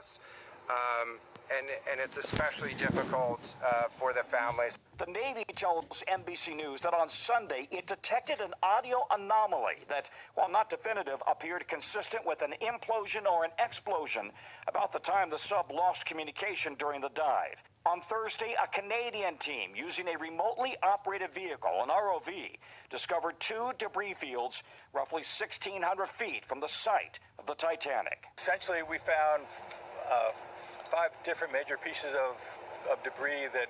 us. And it's especially difficult for the families. The Navy tells NBC News that on Sunday it detected an audio anomaly that, while not definitive, appeared consistent with an implosion or an explosion about the time the sub lost communication during the dive. On Thursday, a Canadian team using a remotely operated vehicle, an ROV, discovered two debris fields roughly 1,600 feet from the site of the Titanic. Essentially, we found 5 different major pieces of debris that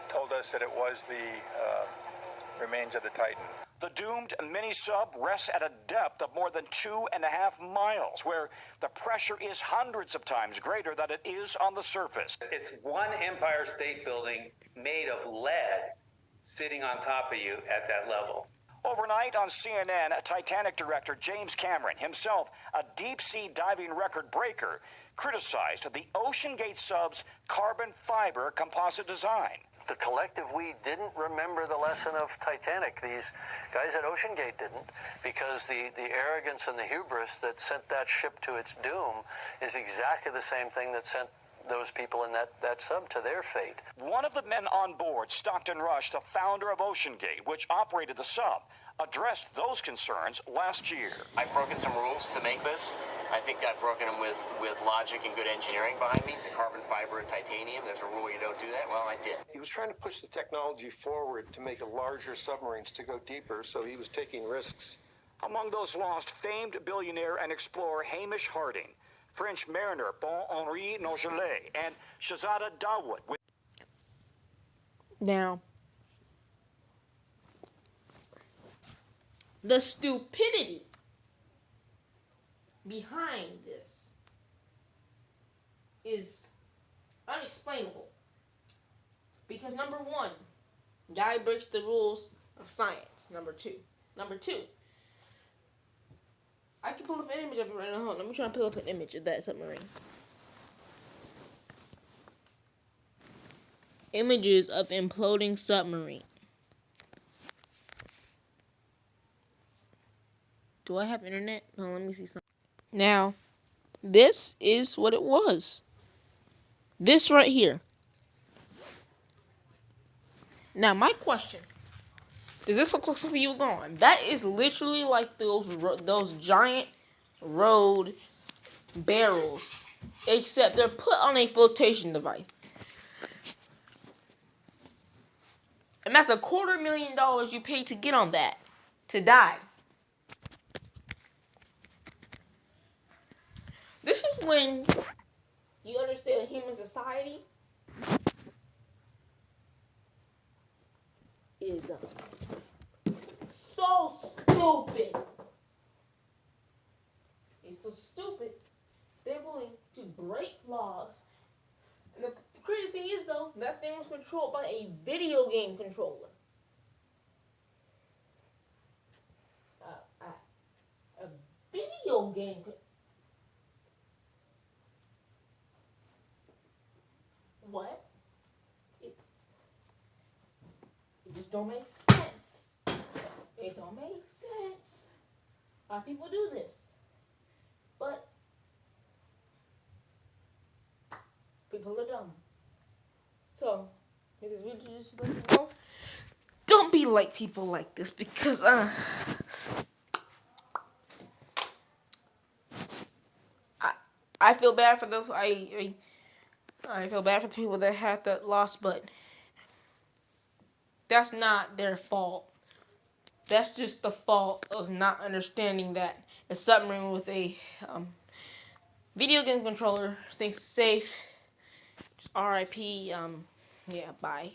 told us that it was the remains of the Titan. The doomed mini-sub rests at a depth of more than 2.5 miles, where the pressure is hundreds of times greater than it is on the surface. It's one Empire State Building made of lead sitting on top of you at that level. Overnight on CNN, Titanic director James Cameron, himself a deep-sea diving record breaker, criticized the OceanGate sub's carbon fiber composite design. The collective we didn't remember the lesson of Titanic. These guys at OceanGate didn't, because the arrogance and the hubris that sent that ship to its doom is exactly the same thing that sent those people in that sub to their fate. One of the men on board, Stockton Rush, the founder of OceanGate, which operated the sub, addressed those concerns last year. I've broken some rules to make this. I think I've broken them with logic and good engineering behind me. The carbon fiber and titanium, there's a rule you don't do that. Well, I did. He was trying to push the technology forward to make larger submarines to go deeper, so he was taking risks. Among those lost, famed billionaire and explorer Hamish Harding, French mariner Bon-Henri Nogelet, and Shahzada Dawood. Now, the stupidity behind this is unexplainable. Because number one, guy breaks the rules of science. Number two, I can pull up an image of it right now. Hold on, let me try and pull up an image of that submarine. Images of imploding submarine. Do I have internet? No, let me see something. Now, this is what it was. This right here. Now, my question. Does this look like something you were going? That is literally like those giant road barrels. Except they're put on a flotation device. And that's $250,000 you paid to get on that. To die. This is when you understand human society is so stupid. It's so stupid. They're willing to break laws. And the crazy thing is, though, that thing was controlled by a video game controller. A video game controller. What? It just don't make sense. It don't make sense. Why people do this? But people are dumb. So, if this video just let you know, don't be like people like this, because I feel bad for those. I feel bad for people that had that loss, but that's not their fault. That's just the fault of not understanding that a submarine with a video game controller thinks it's safe. Just RIP. Yeah, bye.